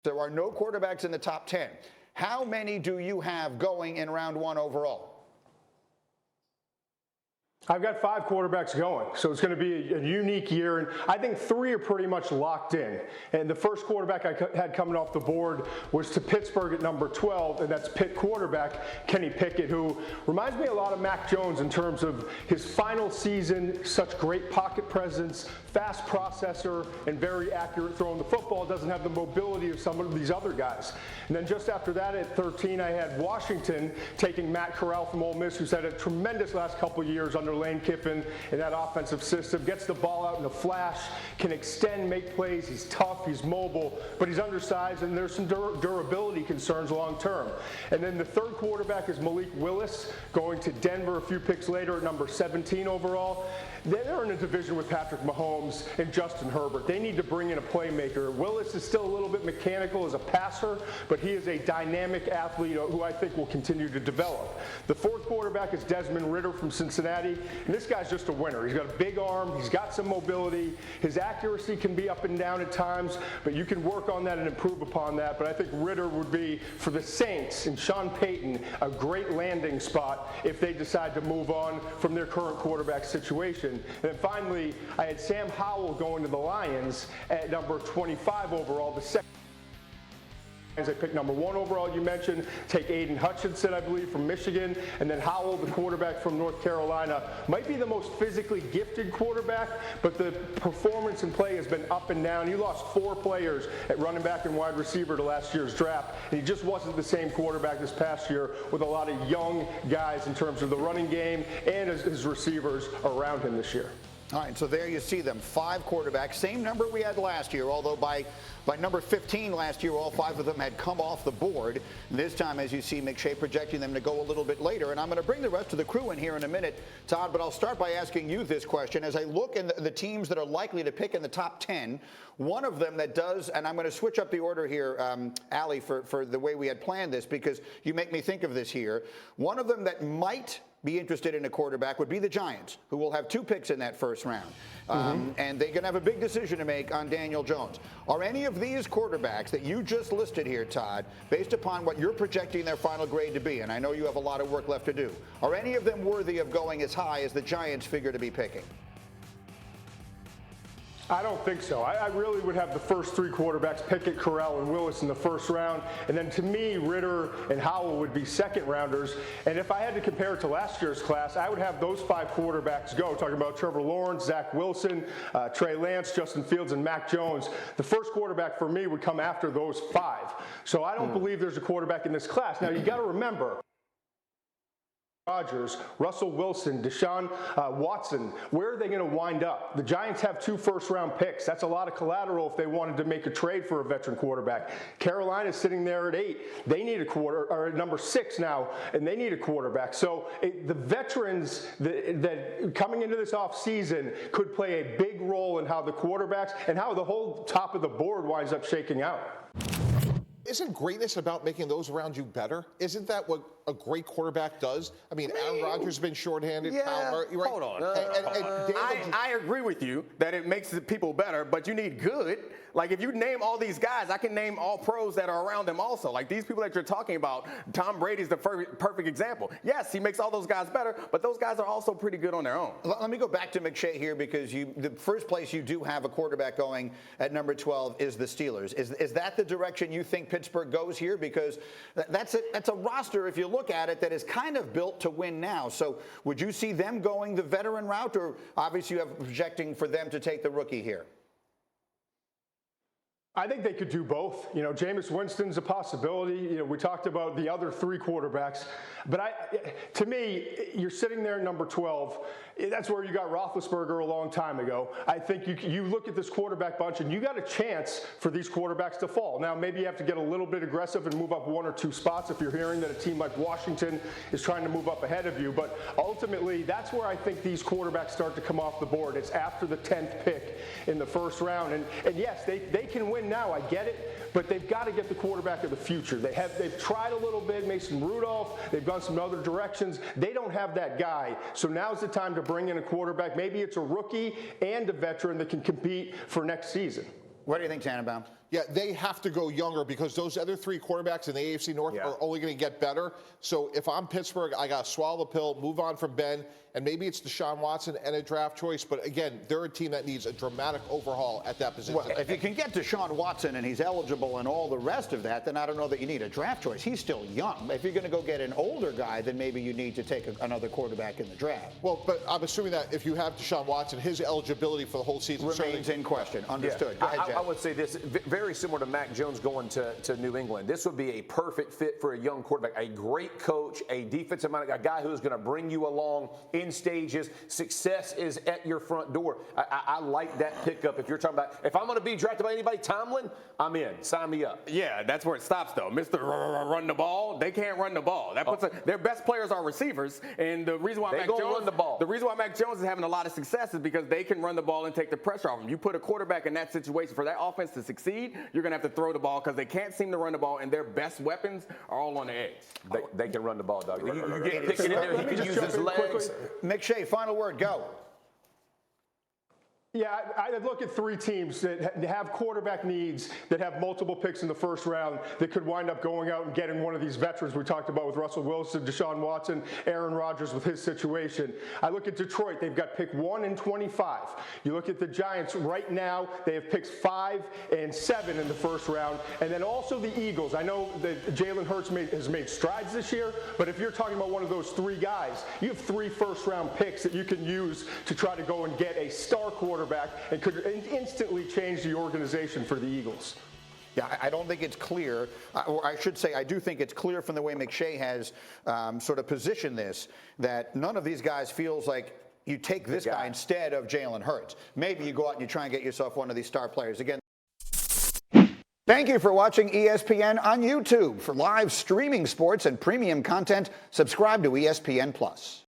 There are no quarterbacks in the top 10. How many do you have going in round one overall? I've got 5 quarterbacks going, so it's going to be a unique year, and I think 3 are pretty much locked in. And the first quarterback I had coming off the board was to Pittsburgh at number 12, and that's Pitt quarterback Kenny Pickett, who reminds me a lot of Mac Jones in terms of his final season, such great pocket presence, fast processor, and very accurate throwing the football. Doesn't have the mobility of some of these other guys. And then just after that at 13, I had Washington taking Matt Corral from Ole Miss, who's had a tremendous last couple of years under Lane Kiffin in that offensive system, gets the ball out in a flash, can extend, make plays. He's tough, he's mobile, but he's undersized, and there's some durability concerns long term. And then the third quarterback is Malik Willis, going to Denver a few picks later at number 17 overall. They're in a division with Patrick Mahomes and Justin Herbert. They need to bring in a playmaker. Willis is still a little bit mechanical as a passer, but he is a dynamic athlete who I think will continue to develop. The fourth quarterback is Desmond Ritter from Cincinnati, and this guy's just a winner. He's got a big arm, he's got some mobility, his accuracy can be up and down at times, but you can work on that and improve upon that. But I think Ritter would be, for the Saints and Sean Payton, a great landing spot if they decide to move on from their current quarterback situation. And then finally, I had Sam Howell going to the Lions at number 25 overall, the second. I picked number 1 overall, you mentioned. Take Aiden Hutchinson, I believe, from Michigan. And then Howell, the quarterback from North Carolina, might be the most physically gifted quarterback, but the performance and play has been up and down. He lost 4 players at running back and wide receiver to last year's draft, and he just wasn't the same quarterback this past year with a lot of young guys in terms of the running game and his receivers around him this year. All right, so there you see them, 5 quarterbacks, same number we had last year, although by number 15 last year, all 5 of them had come off the board. This time, as you see, McShay projecting them to go a little bit later. And I'm going to bring the rest of the crew in here in a minute, Todd, but I'll start by asking you this question. As I look at the teams that are likely to pick in the top 10, one of them that does, and I'm going to switch up the order here, Allie, for the way we had planned this, because you make me think of this here. One of them that might be interested in a quarterback would be the Giants, who will have 2 picks in that first round. And they're going to have a big decision to make on Daniel Jones. Are any of these quarterbacks that you just listed here, Todd, based upon what you're projecting their final grade to be, and I know you have a lot of work left to do, are any of them worthy of going as high as the Giants figure to be picking? I don't think so. I really would have the first 3 quarterbacks, Pickett, Corral, and Willis in the first round. And then to me, Ritter and Howell would be second rounders. And if I had to compare it to last year's class, I would have those 5 quarterbacks go. Talking about Trevor Lawrence, Zach Wilson, Trey Lance, Justin Fields, and Mac Jones. The first quarterback for me would come after those 5. So I don't believe there's a quarterback in this class. Now, you got to remember, Rodgers, Russell Wilson, Deshaun Watson, where are they going to wind up? The Giants have 2 first-round picks. That's a lot of collateral if they wanted to make a trade for a veteran quarterback. Carolina's sitting there at 8. They need a or at number 6 now, and they need a quarterback. So the veterans that coming into this offseason could play a big role in how the quarterbacks and how the whole top of the board winds up shaking out. Isn't greatness about making those around you better? Isn't that what a great quarterback does? I mean, Aaron Rodgers has been shorthanded. Yeah, right? hold on. I agree with you that it makes the people better, but you need good. Like, if you name all these guys, I can name all pros that are around them also. Like, these people that you're talking about, Tom Brady's the perfect example. Yes, he makes all those guys better, but those guys are also pretty good on their own. Let me go back to McShay here, because the first place you do have a quarterback going at number 12 is the Steelers. Is that the direction you think Pittsburgh goes here? Because that's a roster, if you look at it, that is kind of built to win now. So would you see them going the veteran route, or obviously you have projecting for them to take the rookie here? I think they could do both. You know, Jameis Winston's a possibility. You know, we talked about the other 3 quarterbacks. But to me, you're sitting there at number 12. That's where you got Roethlisberger a long time ago. I think you look at this quarterback bunch, and you got a chance for these quarterbacks to fall. Now, maybe you have to get a little bit aggressive and move up 1 or 2 spots if you're hearing that a team like Washington is trying to move up ahead of you. But ultimately, that's where I think these quarterbacks start to come off the board. It's after the 10th pick in the first round. And yes, they can win now, I get it, but they've got to get the quarterback of the future. They've tried a little bit, Mason Rudolph, they've gone some other directions. They don't have that guy. So now's the time to bring in a quarterback. Maybe it's a rookie and a veteran that can compete for next season. What do you think, Tannenbaum? Yeah, they have to go younger because those other 3 quarterbacks in the AFC North are only going to get better. So if I'm Pittsburgh, I got to swallow the pill, move on from Ben, and maybe it's Deshaun Watson and a draft choice. But again, they're a team that needs a dramatic overhaul at that position. Well, if you can get Deshaun Watson and he's eligible and all the rest of that, then I don't know that you need a draft choice. He's still young. If you're going to go get an older guy, then maybe you need to take another quarterback in the draft. Well, but I'm assuming that if you have Deshaun Watson, his eligibility for the whole season remains in question. Understood. Go ahead, Jeff. I would say this, very similar to Mac Jones going to New England. This would be a perfect fit for a young quarterback, a great coach, a defensive mind, a guy who's going to bring you along in stages. Success is at your front door. I like that pickup. If you're talking about, if I'm going to be drafted by anybody, Tomlin, I'm in. Sign me up. Yeah, that's where it stops, though. Mr. Run the ball, they can't run the ball. That puts their best players are receivers, and the reason why run the ball. The reason why Mac Jones is having a lot of success is because they can run the ball and take the pressure off them. You put a quarterback in that situation for that offense to succeed, you're going to have to throw the ball because they can't seem to run the ball, and their best weapons are all on the edge. They can run the ball, Doug. You get Let pick it in there. me He can just use jump his in quickly. legs. McShay, final word, go. Yeah, I'd look at 3 teams that have quarterback needs, that have multiple picks in the first round, that could wind up going out and getting one of these veterans we talked about with Russell Wilson, Deshaun Watson, Aaron Rodgers with his situation. I look at Detroit. They've got pick 1 and 25. You look at the Giants right now. They have picks 5 and 7 in the first round. And then also the Eagles. I know that Jalen Hurts has made strides this year, but if you're talking about one of those 3 guys, you have 3 first-round picks that you can use to try to go and get a star quarterback and could instantly change the organization for the Eagles. Yeah, I don't think it's clear, or I should say I do think it's clear from the way McShay has sort of positioned this, that none of these guys feels like you take this guy instead of Jalen Hurts. Maybe you go out and you try and get yourself one of these star players. Again, thank you for watching ESPN on YouTube. For live streaming sports and premium content, subscribe to ESPN+.